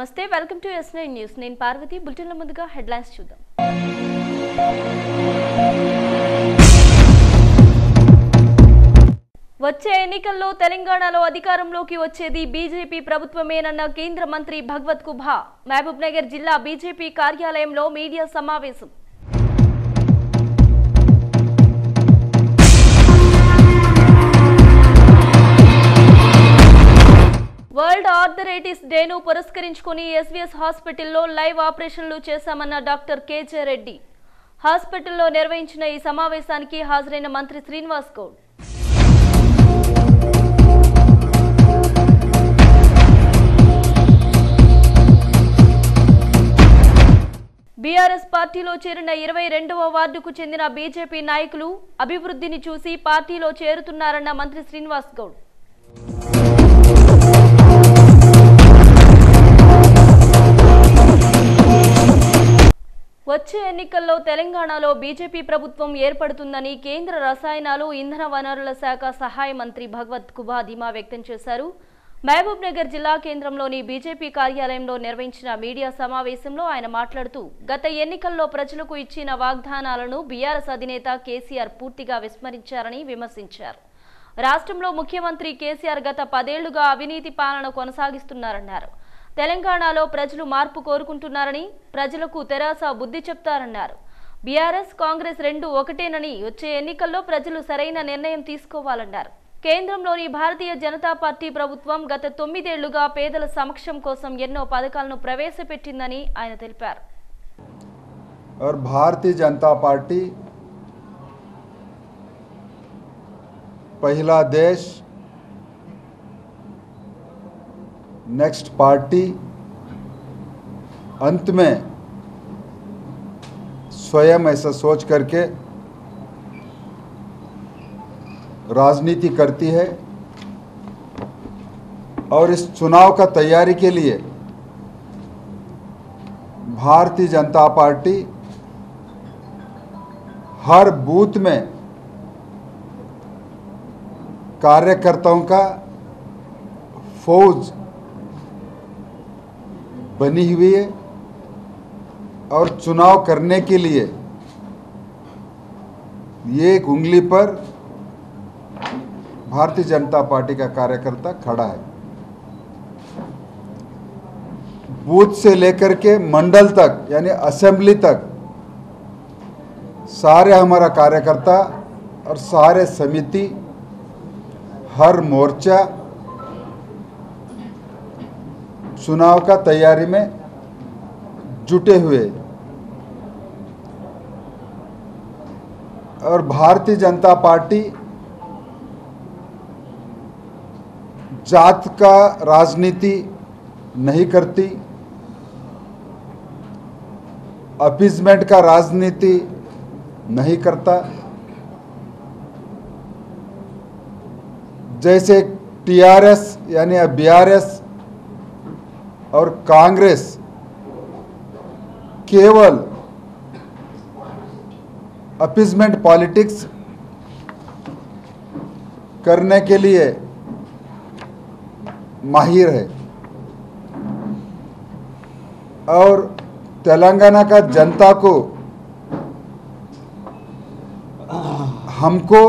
నమస్తే welcome to S9 news నేను పార్వతి బులెటిన్ల ముందుగా హెడ్లైన్స్ చూద్దాం వచ్చే ఎన్నికల్లో తెలంగాణలో అధికారంలోకి వచ్చేది బీజేపీ ప్రభుత్వమేనన్న కేంద్ర మంత్రి భగవత్ కుబా మహబూబ్నగర్ జిల్లా బీజేపీ కార్యాలయంలో మీడియా సమావేశం వరల్డ్ ఆర్థరైటిస్ డేను పురస్కరించుకుని ఎస్వీఎస్ హాస్పిటల్లో లైవ్ ఆపరేషన్లు చేశామన్న డాక్టర్ కేజే రెడ్డి హాస్పిటల్లో నిర్వహించిన ఈ సమావేశానికి హాజరైన మంత్రి శ్రీనివాస్ గౌడ్ బీఆర్ఎస్ పార్టీలో చేరిన 22వ వార్డుకు చెందిన బీజేపీ నాయకులు అభివృద్ధిని చూసి పార్టీలో చేరుతున్నారన్న మంత్రి శ్రీనివాస్ గౌడ్ వచ్చే ఎన్నికల్లో తెలంగాణలో బీజేపీ ప్రభుత్వం ఏర్పడుతుందని కేంద్ర రసాయనాలు ఇంధన వనరుల శాఖ సహాయ మంత్రి భగవత్ కుబా ధీమా వ్యక్తం చేశారు. మహబూబ్నగర్ జిల్లా కేంద్రంలోని బీజేపీ కార్యాలయంలో నిర్వహించిన మీడియా సమావేశంలో ఆయన మాట్లాడుతూ గత ఎన్నికల్లో ప్రజలకు ఇచ్చిన వాగ్దానాలను బీఆర్ఎస్ అధినేత కేసీఆర్ పూర్తిగా విస్మరించారని విమర్శించారు. రాష్ట్రంలో ముఖ్యమంత్రి కేసీఆర్ గత 10 ఏళ్లుగా అవినీతి పాలన కొనసాగిస్తున్నారన్నారు. తెలంగాణలో ప్రజలు మార్పు కోరుకుంటున్నారని ప్రజలకు తెరాస బుద్ధి చెప్తారన్నారు. బీఆర్ఎస్ కాంగ్రెస్ రెండు ఒకటేనని వచ్చే ఎన్నికల్లో ప్రజలు సరైన నిర్ణయం తీసుకోవాలన్నారు. కేంద్రంలోని భారతీయ జనతా పార్టీ ప్రభుత్వం గత 9 ఏళ్లుగా పేదల సంక్షేమం కోసం ఎన్నో పథకాలను ప్రవేశపెట్టిందని ఆయన తెలిపారు. భారతీయ జనతా పార్టీ पहला देश नेक्स्ट पार्टी अंत में स्वयं ऐसा सोच करके राजनीति करती है और इस चुनाव का तैयारी के लिए भारतीय जनता पार्टी हर बूथ में कार्यकर्ताओं का फौज बनी हुई है और चुनाव करने के लिए ये एक उंगली पर भारतीय जनता पार्टी का कार्यकर्ता खड़ा है. बूथ से लेकर के मंडल तक यानी असेंबली तक सारे हमारा कार्यकर्ता और सारे समिति हर मोर्चा चुनाव का तैयारी में जुटे हुए और भारतीय जनता पार्टी जात का राजनीति नहीं करती, अपीजमेंट का राजनीति नहीं करता. जैसे टीआरएस यानी बीआरएस और कांग्रेस केवल अपीजमेंट पॉलिटिक्स करने के लिए माहिर है और तेलंगाना का जनता को हमको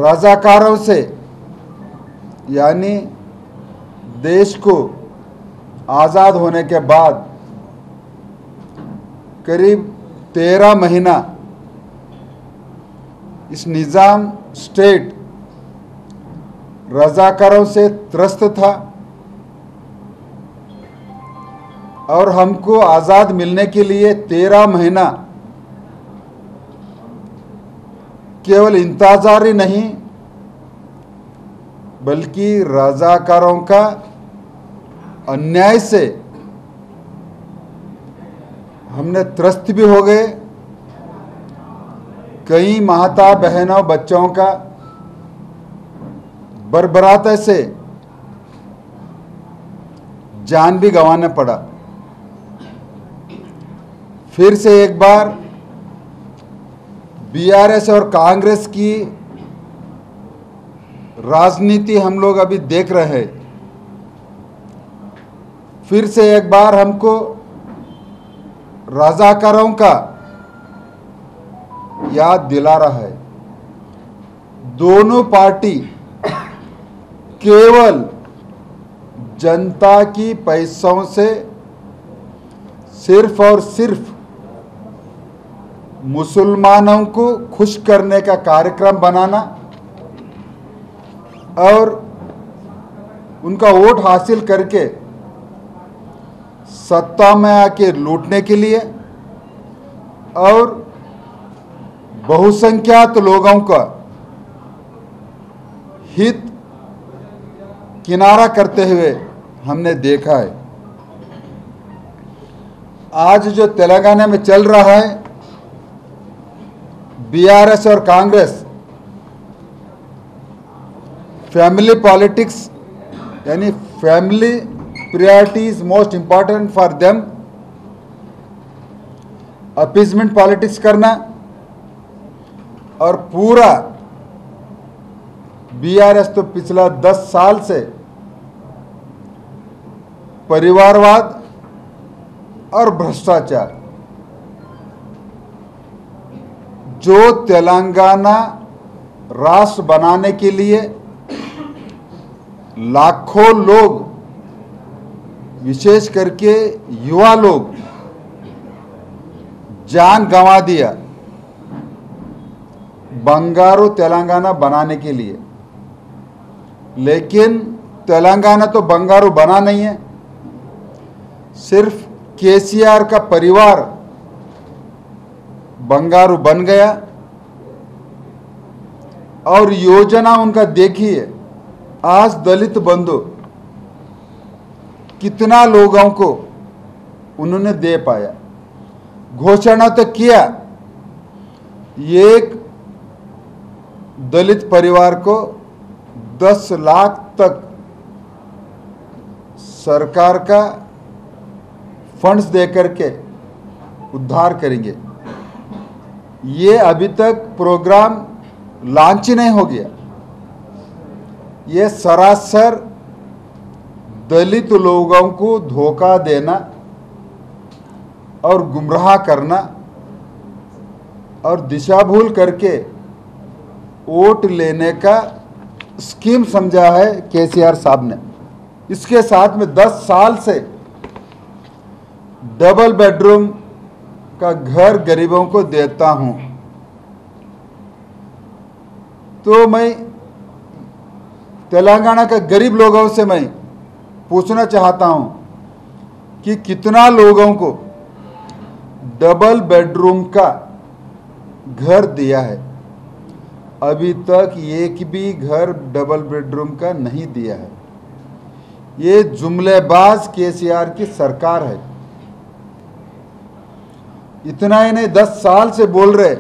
रजाकारों से यानी देश को आज़ाद होने के बाद करीब 13 महीना इस निज़ाम स्टेट रजाकारों से त्रस्त था और हमको आज़ाद मिलने के लिए 13 महीना केवल इंतजार ही नहीं बल्कि रजाकारों का अन्याय से हमने त्रस्त भी हो गए. कई माता बहनों बच्चों का बर्बराते से जान भी गंवाना पड़ा. फिर से एक बार बीआरएस और कांग्रेस की राजनीति हम लोग अभी देख रहे हैं फिर से एक बार हमको रजाकारों का याद दिला रहा है। दोनों पार्टी केवल जनता की पैसों से सिर्फ और सिर्फ मुसलमानों को खुश करने का कार्यक्रम बनाना और उनका वोट हासिल करके सत्ता में आके लूटने के लिए और बहुसंख्यात लोगों का हित किनारा करते हुए हमने देखा है। आज जो तेलंगाना में चल रहा है, बीआरएस और कांग्रेस फैमिली पॉलिटिक्स, यानी family priority is most important for them, appeasement politics करना और पूरा बीआरएस तो पिछला 10 साल से परिवारवाद और भ्रष्टाचार, जो तेलंगाना राष्ट्र बनाने के लिए लाखों लोग, विशेष करके युवा लोग जान गंवा दिया बंगारू तेलंगाना बनाने के लिए। लेकिन तेलंगाना तो बंगारू बना नहीं है, सिर्फ केसीआर का परिवार बंगारू बन गया। और योजना उनका देखिए, आज दलित बंधु कितना लोगों को उन्होंने दे पाया। घोषणा तो किया, एक दलित परिवार को 10 लाख तक सरकार का फंड्स देकर के उद्धार करेंगे। ये अभी तक प्रोग्राम लॉन्च ही नहीं हो गया। ये सरासर दलित लोगों को धोखा देना और गुमराह करना और दिशा भूल करके वोट लेने का स्कीम समझा है केसीआर साहब ने। इसके साथ में 10 साल से डबल बेडरूम का घर गरीबों को देता हूं। तो मैं तेलंगाना के गरीब लोगों से मैं पूछना चाहता हूं कि कितना लोगों को डबल बेडरूम का घर दिया है। अभी तक एक भी घर डबल बेडरूम का नहीं दिया है। ये जुमलेबाज केसीआर की सरकार है। इतना ही नहीं, 10 साल से बोल रहे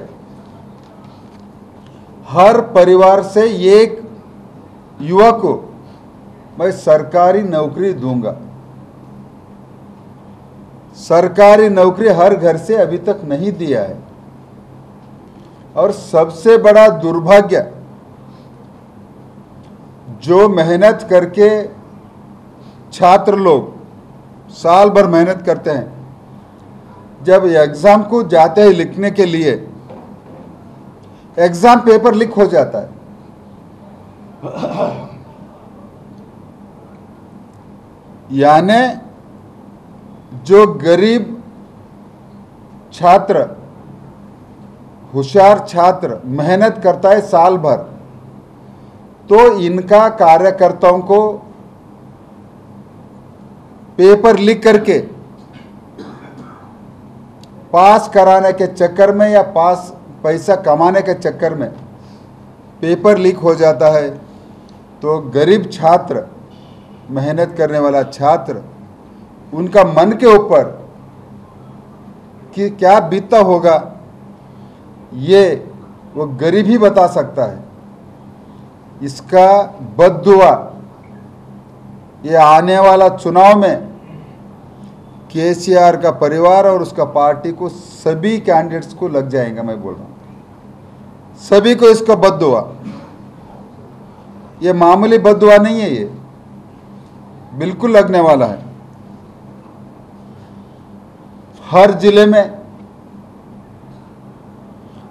हर परिवार से एक युवा को मैं सरकारी नौकरी दूंगा। सरकारी नौकरी हर घर से अभी तक नहीं दिया है। और सबसे बड़ा दुर्भाग्य, जो मेहनत करके छात्र लोग साल भर मेहनत करते हैं, जब एग्जाम को जाते हैं लिखने के लिए, एग्जाम पेपर लीक हो जाता है। यानी जो गरीब छात्र, होशियार छात्र मेहनत करता है साल भर, तो इनका कार्यकर्ताओं को पेपर लीक करके पास कराने के चक्कर में या पास पैसा कमाने के चक्कर में पेपर लीक हो जाता है। तो गरीब छात्र, मेहनत करने वाला छात्र, उनका मन के ऊपर कि क्या बीतता होगा, ये वो गरीब ही बता सकता है। इसका बद्दुआ ये आने वाला चुनाव में केसीआर का परिवार और उसका पार्टी को, सभी कैंडिडेट्स को लग जाएगा। मैं बोल रहा हूं, सभी को इसका बद्दुआ। ये मामूली बद्दुआ नहीं है, ये बिल्कुल लगने वाला है। हर जिले में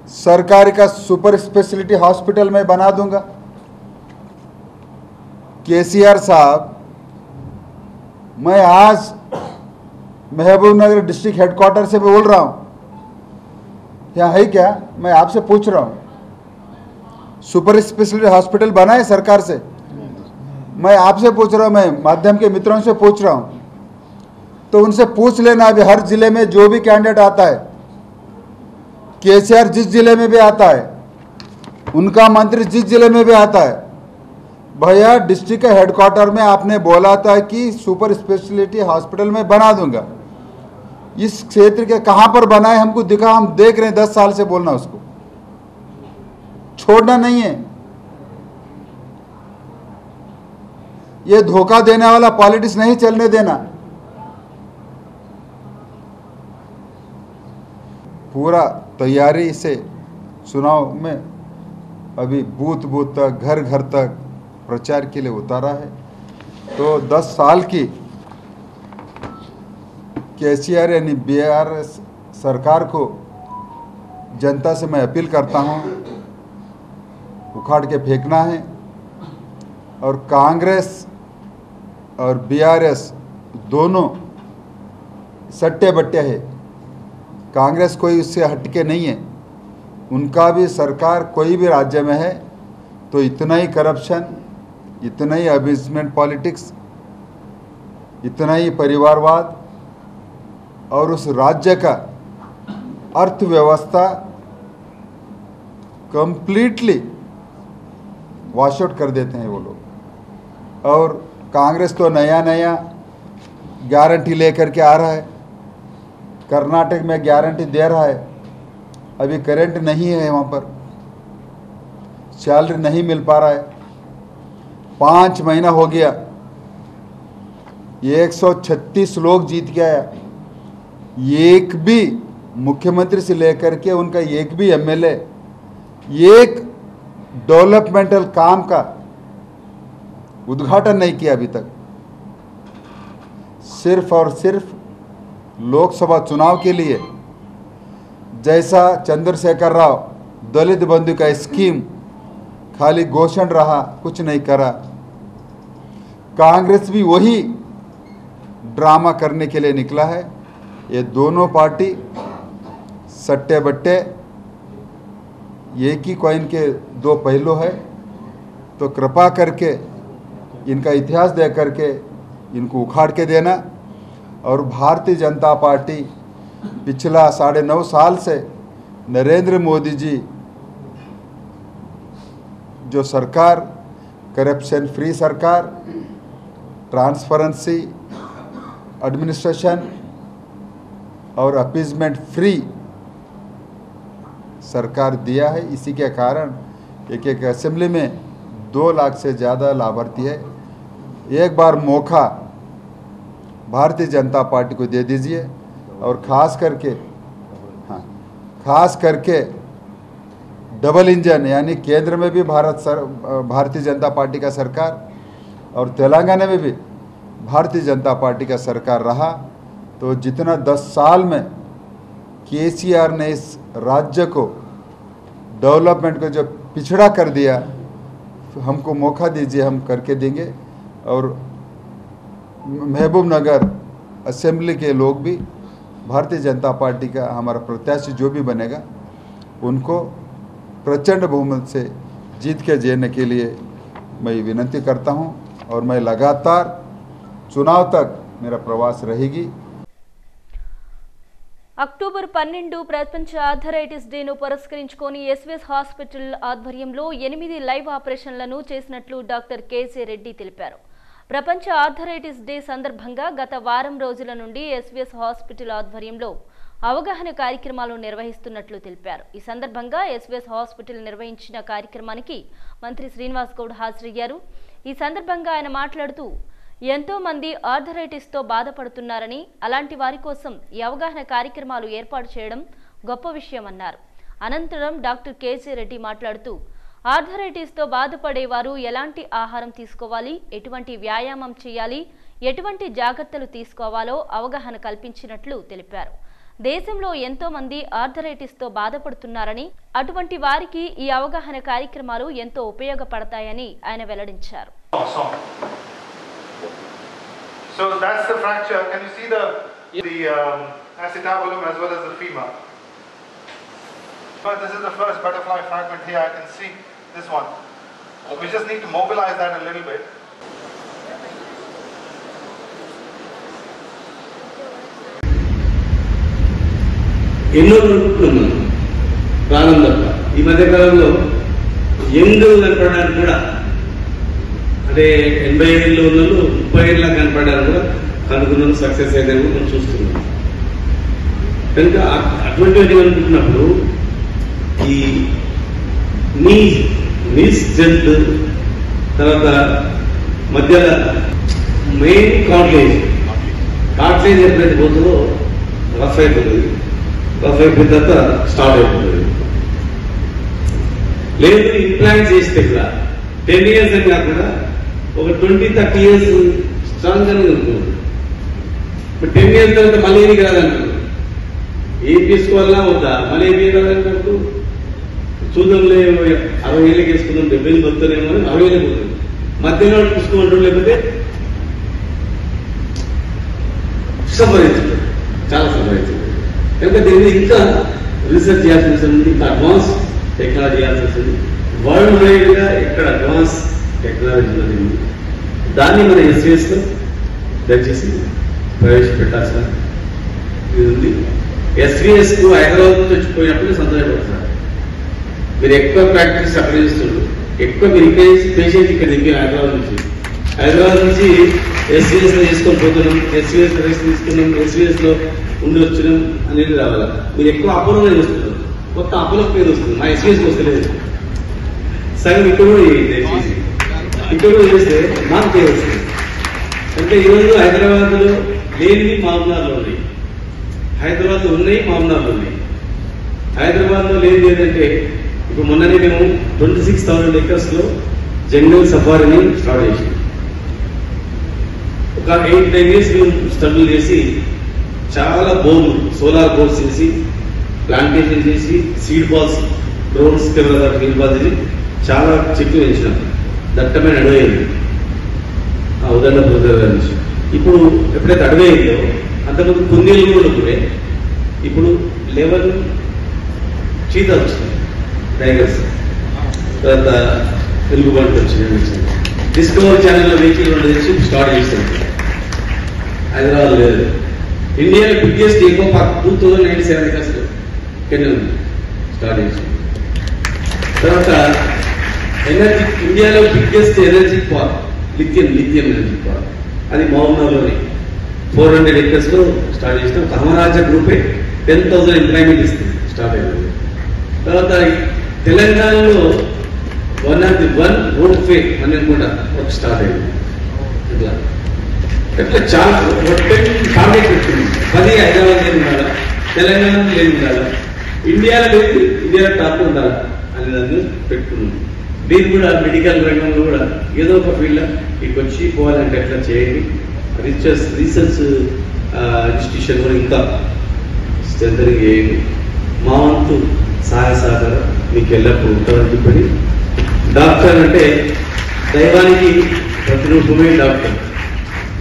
सरकारी का सुपर स्पेशलिटी हॉस्पिटल में बना दूंगा। केसीआर साहब, मैं आज महबूबनगर डिस्ट्रिक्ट हेडक्वार्टर से बोल रहा हूं, यहाँ है क्या? मैं आपसे पूछ रहा हूं, सुपर स्पेशलिटी हॉस्पिटल बना है सरकार से? मैं आपसे पूछ रहा हूं, मैं माध्यम के मित्रों से पूछ रहा हूं, तो उनसे पूछ लेना। अभी हर जिले में जो भी कैंडिडेट आता है, केसीआर जिस जिले में भी आता है, उनका मंत्री जिस जिले में भी आता है, भैया डिस्ट्रिक्ट के हेडक्वार्टर में आपने बोला था कि सुपर स्पेशलिटी हॉस्पिटल में बना दूंगा। इस क्षेत्र के कहां पर बनाए हमको दिखा, हम देख रहे हैं। 10 साल से बोलना, उसको छोड़ना नहीं है। ये धोखा देने वाला पॉलिटिक्स नहीं चलने देना। पूरा तैयारी से चुनाव में अभी बूथ बूथ तक, घर घर तक प्रचार के लिए उतारा है। तो 10 साल की केसीआर यानी बीआरएस सरकार को जनता से मैं अपील करता हूं, उखाड़ के फेंकना है। और कांग्रेस और बीआरएस दोनों सट्टे बट्टे है। कांग्रेस कोई उससे हटके नहीं है। उनका भी सरकार कोई भी राज्य में है तो इतना ही करप्शन, इतना ही अब्यूजमेंट पॉलिटिक्स, इतना ही परिवारवाद, और उस राज्य का अर्थव्यवस्था कंप्लीटली वॉश आउट कर देते हैं वो लोग। और कांग्रेस तो नया नया गारंटी लेकर के आ रहा है। कर्नाटक में गारंटी दे रहा है, अभी करंट नहीं है वहाँ पर, सैलरी नहीं मिल पा रहा है। 5 महीना हो गया, 136 लोग जीत के आया। एक भी मुख्यमंत्री से लेकर के उनका एक भी एमएलए एक डेवलपमेंटल काम का उद्घाटन नहीं किया अभी तक। सिर्फ और सिर्फ लोकसभा चुनाव के लिए, जैसा चंद्रशेखर राव दलित बंधु का स्कीम खाली घोषण रहा, कुछ नहीं करा। कांग्रेस भी वही ड्रामा करने के लिए निकला है। ये दोनों पार्टी सट्टे बट्टे, एक ही कॉइन के 2 पहलू है। तो कृपा करके इनका इतिहास दे करके इनको उखाड़ के देना। और भारतीय जनता पार्टी पिछला 9.5 साल से नरेंद्र मोदी जी जो सरकार, करप्शन फ्री सरकार, ट्रांसपेरेंसी एडमिनिस्ट्रेशन और अपीजमेंट फ्री सरकार दिया है, इसी के कारण एक असेंबली में 2 लाख से ज़्यादा लाभार्थी है। एक बार मौका भारतीय जनता पार्टी को दे दीजिए। और खास करके डबल इंजन यानी केंद्र में भी भारतीय जनता पार्टी का सरकार और तेलंगाना में भी भारतीय जनता पार्टी का सरकार रहा। तो जितना 10 साल में केसीआर ने इस राज्य को डेवलपमेंट को जो पिछड़ा कर दिया, हमको मौका दीजिए, हम करके देंगे। और महबूबनगर असेंबली के लोग भी भारतीय जनता पार्टी का हमारा प्रत्याशी जो भी बनेगा उनको प्रचंड बहुमत से जीत के देने के लिए मैं विनती करता हूं। और मैं लगातार चुनाव तक मेरा प्रवास रहेगी। అక్టోబర్ 12 ప్రపంచ ఆర్థరైటిస్ డేను పురస్కరించుకొని ఎస్వీఎస్ హాస్పిటల్ ఆధ్వర్యంలో 8 లైవ్ ఆపరేషన్లను చేసినట్లు డాక్టర్ కేజే రెడ్డి తెలిపారు. ప్రపంచ ఆర్థరైటిస్ డే సందర్భంగా గత వారం రోజుల నుండి ఎస్వీఎస్ హాస్పిటల్ ఆధ్వర్యంలో అవగాహన కార్యక్రమాలు నిర్వహిస్తున్నట్లు తెలిపారు. ఈ సందర్భంగా ఎస్వీఎస్ హాస్పిటల్ నిర్వహించిన కార్యక్రమానికి మంత్రి శ్రీనివాస్ గౌడ్ హాజరయ్యారు. ఈ సందర్భంగా ఆయన మాట్లాడుతూ ఎంతో మంది ఆర్థరైటిస్ తో బాధపడుతున్నారని, అలాంటి వారి కోసం ఈ అవగాహన కార్యక్రమాలు ఏర్పాటు చేయడం గొప్ప విషయమన్నారు. అనంతరం డాక్టర్ కేజే రెడ్డి మాట్లాడుతూ ఆర్థరైటిస్ తో బాధపడేవారు ఎలాంటి ఆహారం తీసుకోవాలి, ఎటువంటి వ్యాయామం చేయాలి, ఎటువంటి జాగ్రత్తలు తీసుకోవాలో అవగాహన కల్పించినట్లు తెలిపారు. దేశంలో ఎంతో మంది ఆర్థరైటిస్ తో బాధపడుతున్నారని, అటువంటి వారికి ఈ అవగాహన కార్యక్రమాలు ఎంతో ఉపయోగపడతాయని ఆయన వెల్లడించారు. So that's the fracture. Can you see the acetabulum as well as the femur? But this is the first butterfly fragment here. I can see this one. We just need to mobilize that a little bit. ఎన్నో అనుకుంటున్నాం ప్రాణం తప్ప. ఈ మధ్యకాలంలో young కనపడడానికి కూడా, అంటే 80 ఏళ్ళలో ఉన్న 30 ఏళ్ళ కనపడడానికి కూడా కనుక్కున్నాం, సక్సెస్ అయ్యేదని కూడా మనం చూస్తున్నాం. కనుక అటువంటివి అనుకుంటున్నప్పుడు ఈ నీస్ జంతు తర్వాత మధ్యలో మెయిన్ కాట్లేజ్ ఎప్పుడైతే పోతుందో రఫ్ అయిపోతుంది. రఫ్ అయిపోయిన తర్వాత స్టార్ట్ అయిపోతుంది. లేదు ఇంప్లాంట్ చేస్తే కూడా 10 years అని కాకుండా ఒక 20-30 years స్ట్రాంగ్ గానే ఉంటుంది. 10 years తర్వాత మళ్ళీ ఏది కాదంటారు. ఏం తీసుకోవాలన్నా వద్దా, మళ్ళీ ఏం కాదన్నప్పుడు చూద్దాంలే 60 ఏళ్ళకి వేసుకుందాం, 70 ఏళ్ళు వస్తానేమో అని 60 ఏళ్ళకి పోతుంది. మధ్యలో చూసుకోమంటారు, లేకపోతే సంపాదించారు, చాలా సంపాదించారు. కనుక దీన్ని ఇంకా రీసెర్చ్ చేయాల్సి ఉంది, ఇంకా అడ్వాన్స్ టెక్నాలజీ చేయాల్సి ఉంది. వరల్డ్ వైడ్ గా ఎక్కడ అడ్వాన్స్ టెక్నాలజీ ఉంది, దాన్ని మన ఎస్వీఎస్ లో దయచేసి ప్రవేశపెట్టాల్సిన ఇది ఉంది. ఎస్వీఎస్ కు హైదరాబాద్ నుంచి వచ్చిపోయినప్పుడు సంతోషపడుతున్నారు. మీరు ఎక్కువ ప్రాక్టీస్ అక్కడ చేస్తున్నారు, ఎక్కువ మీరు ఇక్కడ పేషెంట్ ఇక్కడ దిగి హైదరాబాద్ నుంచి ఎస్వీఎస్ లో చేసుకొని పోతున్నాం, ఎస్వీఎస్ రెస్ట్ తీసుకున్నాం, ఎస్వీఎస్ లో ఉండి వచ్చినాం అనేది రావాలి. మీరు ఎక్కువ అపోలోనే చేస్తున్నారు, కొత్త అపోలో పేరు వస్తుంది, మా ఎస్వీఎస్కి వస్తలేదు. సగం ఇక్కడ కూడా దయచేసి ఇక్కడ కూడా చేస్తే మాకు పేరు వస్తుంది. అంటే ఈరోజు హైదరాబాద్ లో లేనివి మామూనార్లో ఉన్నాయి, హైదరాబాద్ లో ఉన్నాయి మామూనార్లో ఉన్నాయి. హైదరాబాద్ లో లేనిది ఏంటంటే ఇప్పుడు మొన్ననే మేము 26,000 acres లో జంగల్ సఫారీని స్టార్ట్ చేసాం. ఒక 8-10 years మేము స్టడీలు చేసి చాలా బోర్లు, సోలార్ బోర్స్ చేసి, ప్లాంటేషన్ చేసి, seed balls, drones camera field balls చేసి చాలా చెట్లు పెంచినాం. దట్టమైన అడవి అయింది ఆ ఉదాహరణ నుంచి. ఇప్పుడు ఎప్పుడైతే అడవి అయిందో అంతకుముందు కుందేళ్ళు కూడా ఉండే, ఇప్పుడు 11 చీతాలు వచ్చినాయి, టైగర్స్, తర్వాత తెలుగుబాటు వచ్చినాయి. డిస్కవరీ ఛానల్లో వెహికల్ 2 తెచ్చి స్టార్ట్ చేసాం. హైదరాబాద్ లేదు. ఇండియాలో బిగ్గెస్ట్ ఎకో పార్క్ 2097 acres కెన్నే ఉంది, స్టార్ట్ చేసాం. తర్వాత ఎనర్జీ, ఇండియాలో biggest energy park lithium energy park, అది మహబూబ్నగర్లోనే 400 acres లో స్టార్ట్ చేసినాం. కామరాజ గ్రూపే 10,000 ఎంప్లాయ్మెంట్ ఇస్తుంది, స్టార్ట్ అయింది. తర్వాత తెలంగాణలో 101 రోడ్ ఫే అని అనుకుంటా ఒక స్టార్ట్ అయింది. ఇట్లా చాలా టార్గెట్ పెట్టింది. 10 హైదరాబాద్ లేదు ఉండాలా, తెలంగాణ లేదు ఉండాలా, ఇండియాలో లేదు, ఇండియాలో టాప్ ఉండాలా అనే దాన్ని పెట్టుకున్నాం. దీన్ని కూడా మెడికల్ రంగంలో కూడా ఏదో ఒక ఫీల్డ్ ఇక్కడికి వచ్చి పోవాలంటే ఎట్లా చేయండి, రీసెర్చ్ ఇన్స్టిట్యూషన్ కూడా ఇంకా స్ట్రెంథనింగ్ చేయండి. మా వంతు సహాయ సహకారం మీకు ఎల్లప్పుడు ఉంటారని చెప్పని. డాక్టర్ అంటే దైవానికి ప్రతిరూపమే డాక్టర్.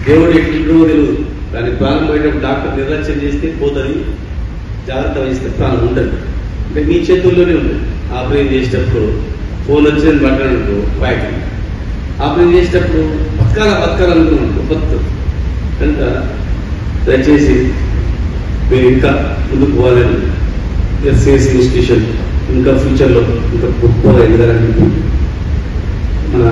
దేవుడు ఎట్లుంటో తెలియదు, దాని ప్రాణం పోయేటప్పుడు డాక్టర్ నిర్లక్ష్యం చేస్తే పోతుంది, జాగ్రత్త వహిస్తే ప్రాణం ఉండదు. అంటే మీ చేతుల్లోనే ఉంది. ఆపరేషన్ చేసేటప్పుడు ఫోన్ వచ్చిందని పట్టాలనుకో బ్యాక్, ఆపరేషన్ చేసేటప్పుడు బతకాలనుకున్నాను బతుకుతుంది. కనుక దయచేసి మీరు ఇంకా ముందుకు పోవాలని, ఎస్ఏసి ఇన్స్టిట్యూషన్ ఇంకా ఫ్యూచర్లో ఇంకా గొప్పగా ఎదగాలని మన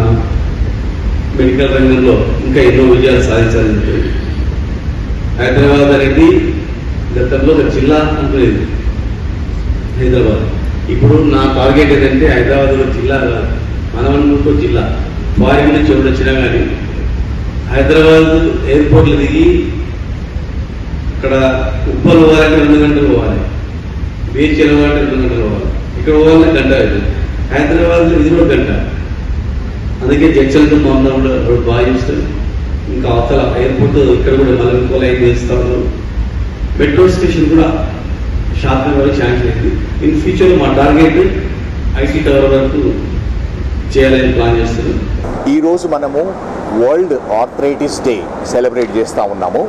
మెడికల్ రంగంలో ఇంకా ఎన్నో విజయాలు సాధించాలని చెప్పి. హైదరాబాద్ అనేది గతంలో ఒక జిల్లా అనుకునేది హైదరాబాద్. ఇప్పుడు నా టార్గెట్ ఏంటంటే హైదరాబాద్లో జిల్లా కాదు, మనవన్మూర్తో జిల్లా. ఫారిన్ నుంచి ఎవరు వచ్చినా కానీ హైదరాబాద్ ఎయిర్పోర్ట్లో దిగి ఇక్కడ ఉప్పలు పోవాలంటే 2 గంటలు పోవాలి, బీచ్ వెళ్ళాలంటే 2 గంటలు పోవాలి, ఇక్కడ పోవాలంటే గంట అవుతుంది. హైదరాబాద్లో ఇది కూడా గంట. అందుకే జంక్షన్తో మామూలు కూడా రోడ్ బాగా చేస్తారు. ఇంకా అవతల ఎయిర్పోర్ట్ ఇక్కడ కూడా మనం ఇంకో లైన్ చేస్తా ఉన్నాం. మెట్రో స్టేషన్ కూడా షార్ప్ వరకు ఛాన్స్ లేదు. ఇన్ ఫ్యూచర్ మా టార్గెట్ ఐటీ టవర్ వరకు చేయాలని ప్లాన్ చేస్తున్నాం. ఈరోజు మనము వరల్డ్ ఆర్థరైటిస్ డే సెలబ్రేట్ చేస్తూ ఉన్నాము.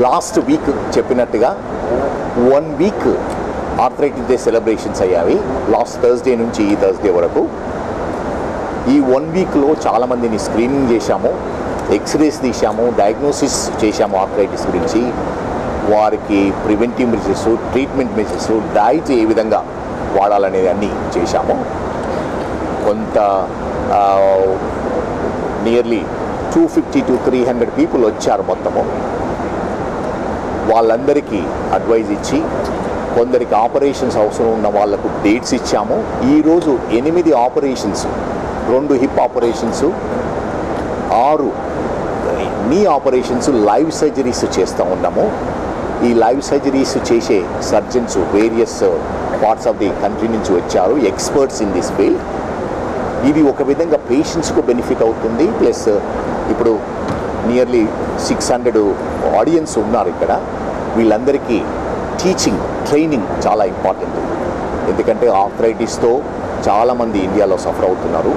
లాస్ట్ వీక్ చెప్పినట్టుగా 1 వీక్ ఆర్థరైటిస్ డే సెలబ్రేషన్స్ అయ్యాయి. లాస్ట్ థర్స్డే నుంచి ఈ థర్స్డే వరకు. ఈ 1 వీక్లో చాలామందిని స్క్రీనింగ్ చేశాము, ఎక్స్రేస్ తీసాము, డయాగ్నోసిస్ చేశాము ఆర్థరైటిస్ గురించి. వారికి preventive measures, treatment measures, diet ఏ విధంగా వాడాలనేది అన్నీ చేశాము. కొంత నియర్లీ 250 to 300 పీపుల్ వచ్చారు మొత్తము. వాళ్ళందరికీ అడ్వైజ్ ఇచ్చి కొందరికి ఆపరేషన్స్ అవసరం ఉన్న వాళ్లకు డేట్స్ ఇచ్చాము. ఈరోజు 8 ఆపరేషన్స్, 2 హిప్ ఆపరేషన్స్, 6 నీ ఆపరేషన్స్, లైవ్ సర్జరీస్ చేస్తూ ఉన్నాము. ఈ లైవ్ సర్జరీస్ చేసే surgeons various parts of the country నుంచి వచ్చారు, ఎక్స్పర్ట్స్ ఇన్ దిస్ ఫీల్డ్. ఇది ఒక విధంగా పేషెంట్స్కు బెనిఫిట్ అవుతుంది. ప్లస్ ఇప్పుడు నియర్లీ 600 ఆడియన్స్ ఉన్నారు ఇక్కడ. వీళ్ళందరికీ టీచింగ్, ట్రైనింగ్ చాలా ఇంపార్టెంట్. ఎందుకంటే ఆర్థరైటిస్తో చాలామంది ఇండియాలో సఫర్ అవుతున్నారు.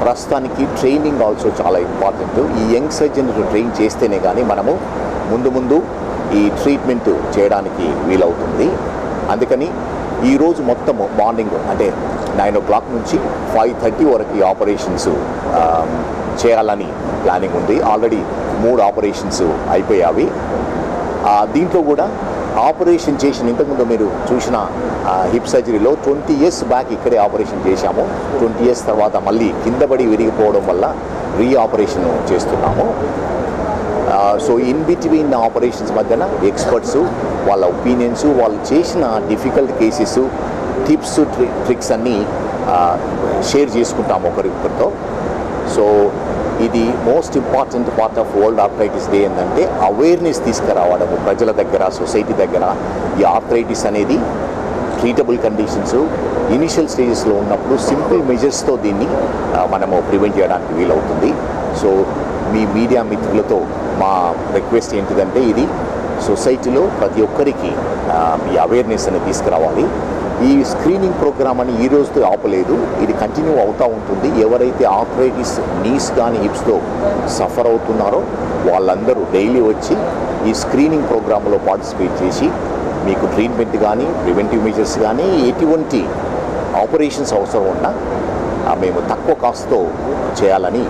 ప్రస్తుతానికి ట్రైనింగ్ ఆల్సో చాలా ఇంపార్టెంట్. ఈ యంగ్ సర్జన్లు ట్రైన్ చేస్తేనే కానీ మనము ముందు ఈ ట్రీట్మెంట్ చేయడానికి వీలవుతుంది. అందుకని ఈరోజు మొత్తము మార్నింగ్ అంటే 9 o'clock నుంచి 5:30 వరకు ఈ ఆపరేషన్స్ చేయాలని ప్లానింగ్ ఉంది. ఆల్రెడీ 3 ఆపరేషన్స్ అయిపోయావి. దీంట్లో కూడా ఆపరేషన్ చేసిన ఇంతకుముందు మీరు చూసిన హిప్ సర్జరీలో 20 years బ్యాక్ ఇక్కడే ఆపరేషన్ చేశాము. 20 years తర్వాత మళ్ళీ కిందపడి విరిగిపోవడం వల్ల రీఆపరేషన్ చేస్తున్నాము. సో ఇన్ బిట్వీన్ ఆపరేషన్స్ మధ్యన ఎక్స్పర్ట్స్ వాళ్ళ ఒపీనియన్స్, వాళ్ళు చేసిన డిఫికల్ట్ కేసెస్, టిప్స్, ట్రిక్స్ అన్నీ షేర్ చేసుకుంటాము ఒకరితో. సో ఇది most important part of world arthritis day ఏంటంటే అవేర్నెస్ తీసుకురావడము ప్రజల దగ్గర, సొసైటీ దగ్గర. ఈ ఆర్థరైటిస్ అనేది ట్రీటబుల్ కండిషన్స్, ఇనిషియల్ స్టేజెస్లో ఉన్నప్పుడు సింపుల్ మెజర్స్తో దీన్ని మనము ప్రివెంట్ చేయడానికి వీలవుతుంది. సో మీ మీడియా మిత్రులతో మా రిక్వెస్ట్ ఏంటిదంటే ఇది సొసైటీలో ప్రతి ఒక్కరికి ఈ అవేర్నెస్ అనేది తీసుకురావాలి. ఈ స్క్రీనింగ్ ప్రోగ్రామ్ అని ఈ రోజుతో ఆపలేదు, ఇది కంటిన్యూ అవుతూ ఉంటుంది. ఎవరైతే ఆర్థరైటిస్ నీస్ కానీ హిప్స్తో సఫర్ అవుతున్నారో వాళ్ళందరూ డైలీ వచ్చి ఈ స్క్రీనింగ్ ప్రోగ్రాంలో పార్టిసిపేట్ చేసి మీకు ట్రీట్మెంట్ కానీ, ప్రివెంటివ్ మెజర్స్ కానీ, ఎటువంటి ఆపరేషన్స్ అవసరం ఉన్నా మేము తక్కువ కాస్ట్తో చేయాలని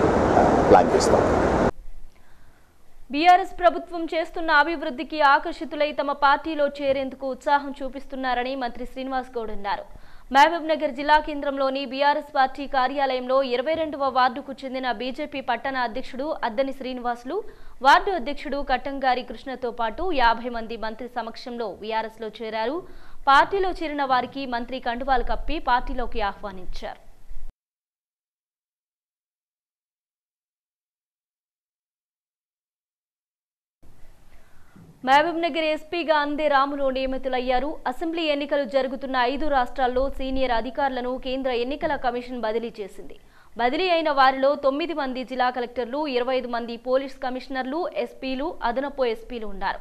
ప్లాన్ చేస్తాం. బీఆర్ఎస్ ప్రభుత్వం చేస్తున్న అభివృద్ధికి ఆకర్షితులై తమ పార్టీలో చేరేందుకు ఉత్సాహం చూపిస్తున్నారని మంత్రి శ్రీనివాస్ గౌడ్ అన్నారు. మహబూబ్ నగర్ జిల్లా కేంద్రంలోని బీఆర్ఎస్ పార్టీ కార్యాలయంలో 22వ వార్డుకు చెందిన బీజేపీ పట్టణ అధ్యక్షుడు అద్దని శ్రీనివాసులు, వార్డు అధ్యక్షుడు కట్టంగారి కృష్ణతో పాటు 50 మంది మంత్రి సమక్షంలో బీఆర్ఎస్లో చేరారు. పార్టీలో చేరిన వారికి మంత్రి కండువాలు కప్పి పార్టీలోకి ఆహ్వానించారు. మహబూబ్ నగర్ ఎస్పీగా అందే రాములు నియమితులయ్యారు. అసెంబ్లీ ఎన్నికలు జరుగుతున్న 5 రాష్ట్రాల్లో సీనియర్ అధికారులను కేంద్ర ఎన్నికల కమిషన్ బదిలీ చేసింది. బదిలీ అయిన వారిలో 9 మంది జిల్లా కలెక్టర్లు, 25 మంది పోలీస్ కమిషనర్లు, ఎస్పీలు, అదనపు ఎస్పీలు ఉన్నారు.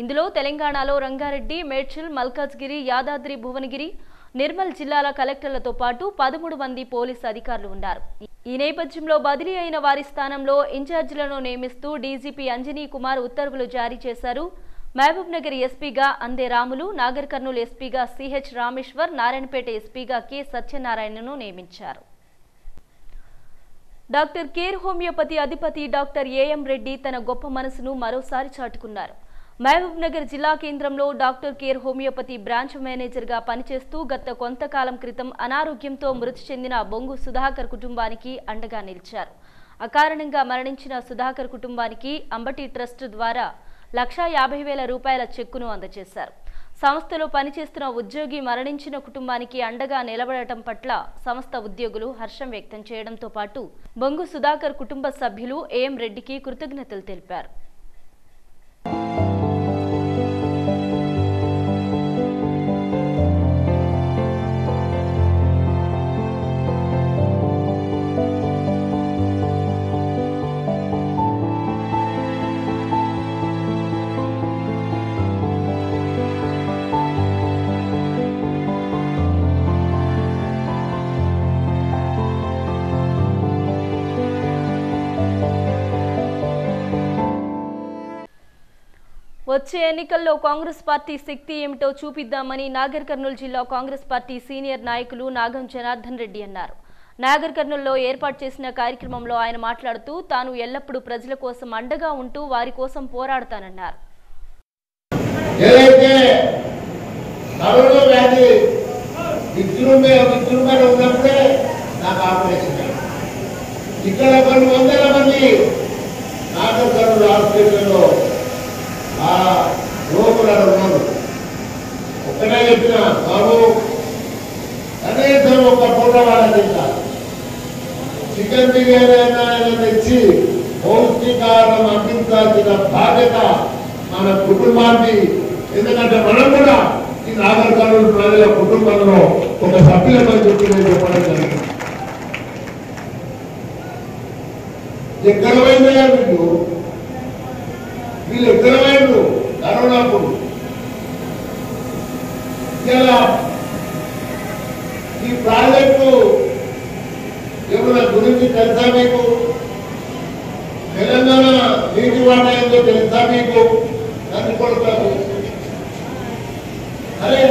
ఇందులో తెలంగాణలో రంగారెడ్డి, మేడ్చల్, మల్కాజ్గిరి, యాదాద్రి, భువనగిరి, నిర్మల్ జిల్లాల కలెక్టర్లతో పాటు 13 మంది పోలీసు అధికారులు ఉన్నారు. ఈ నేపథ్యంలో బదిలీ అయిన వారి స్థానంలో ఇన్ఛార్జీలను నియమిస్తూ డీజీపీ అంజనీ కుమార్ ఉత్తర్వులు జారీ చేశారు. మహబూబ్ నగర్ ఎస్పీగా అందే రాములు, నాగర్ కర్నూలు ఎస్పీగా సిహెచ్ రామేశ్వర్, నారాయణపేట ఎస్పీగా కె సత్యనారాయణను నియమించారు. డాక్టర్ కేర్ హోమియోపతి అధిపతి డాక్టర్ ఏఎం రెడ్డి తన గొప్ప మనసును మరోసారి చాటుకున్నారు. మహబూబ్ నగర్ జిల్లా కేంద్రంలో డాక్టర్ కేర్ హోమియోపతి బ్రాంచ్ మేనేజర్గా పనిచేస్తూ గత కొంతకాలం క్రితం అనారోగ్యంతో మృతి చెందిన బొంగు సుధాకర్ కుటుంబానికి అండగా నిలిచారు. అకారణంగా మరణించిన సుధాకర్ కుటుంబానికి అంబటి ట్రస్ట్ ద్వారా 1,50,000 రూపాయల చెక్కును అందజేశారు. సంస్థలో పనిచేస్తున్న ఉద్యోగి మరణించిన కుటుంబానికి అండగా నిలబడటం పట్ల సంస్థ ఉద్యోగులు హర్షం వ్యక్తం చేయడంతో పాటు బొంగు సుధాకర్ కుటుంబ సభ్యులు ఏఎం రెడ్డికి కృతజ్ఞతలు తెలిపారు. వచ్చే ఎన్నికల్లో కాంగ్రెస్ పార్టీ శక్తి ఏమిటో చూపిద్దామని నాగర్ కర్నూలు జిల్లా కాంగ్రెస్ పార్టీ సీనియర్ నాయకులు నాగం జనార్దన్ రెడ్డి అన్నారు. నాగర్ కర్నూలులో ఏర్పాటు చేసిన కార్యక్రమంలో ఆయన మాట్లాడుతూ తాను ఎల్లప్పుడూ ప్రజల కోసం అండగా ఉంటూ వారి కోసం పోరాడతానన్నారు. ఇక్కడ కొన్ని వందల మంది నాగర్ కర్నూలు హాస్పిటల్లో ఆ లోపల ఉన్నారు. ఒక్కడే చెప్పిన బాబు కనీసం ఒక పూట వాళ్ళకి చికెన్ బిర్యానీ అయినా తెచ్చి పౌష్టికాహారం అందించాల్సిన బాధ్యత మన కుటుంబాన్ని. ఎందుకంటే మనం కూడా ఈ నాగర్ కర్నూలు ప్రజల కుటుంబంలో ఒక సభ్యులమని చెప్పి నేను చెప్పడం జరిగింది. ఎక్కడ పోయిందా వీళ్ళు ఎక్కడ పోయిండ్రు కరోనాప్పుడు? ఇలా ఈ ప్రాజెక్టు ఏమైనా గురించి తెలుసా మీకు? తెలంగాణ నీటి వాటా ఏందో తెలుసా మీకు? దాన్ని కొడతారు. అరే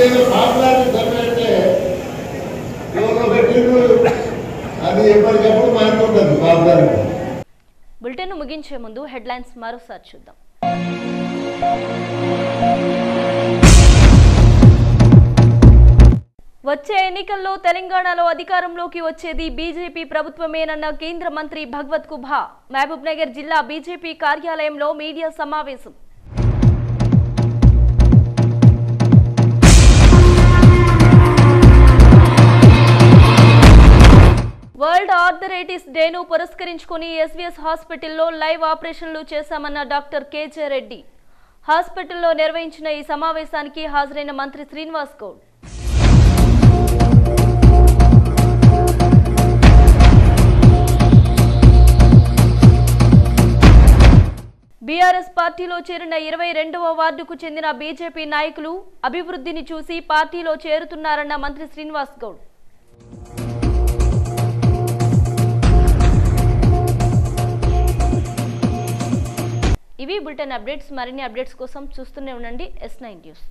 ఏదో మాట్లాడి సరిపెడితే ఎవరో పెట్టిండ్రు, అది ఎప్పటికప్పుడు మారుతుంటుంది బాబుగారు. బులెటిన్ ముగించే ముందు హెడ్లైన్స్ మరోసారి చూద్దాం. వచ్చే ఎన్నికల్లో తెలంగాణలో అధికారంలోకి వచ్చేది బీజేపీ ప్రభుత్వమేనన్న కేంద్ర మంత్రి భగవత్ కుబా. మహబూబ్ నగర్ జిల్లా బీజేపీ కార్యాలయంలో మీడియా సమావేశం. వరల్డ్ ఆర్థరైటిస్ డేను పురస్కరించుకుని ఎస్వీఎస్ హాస్పిటల్లో లైవ్ ఆపరేషన్లు చేశామన్న డాక్టర్ కేజే రెడ్డి. హాస్పిటల్లో నిర్వహించిన ఈ సమావేశానికి హాజరైన మంత్రి శ్రీనివాస్ గౌడ్. బీఆర్ఎస్ పార్టీలో చేరిన 22వ వార్డుకు చెందిన బీజేపీ నాయకులు అభివృద్ధిని చూసి పార్టీలో చేరుతున్నారన్న మంత్రి శ్రీనివాస్ గౌడ్. ఇవి బులెటిన్ అప్డేట్స్. మరిన్ని అప్డేట్స్ కోసం చూస్తూనే ఉండండి S9 న్యూస్.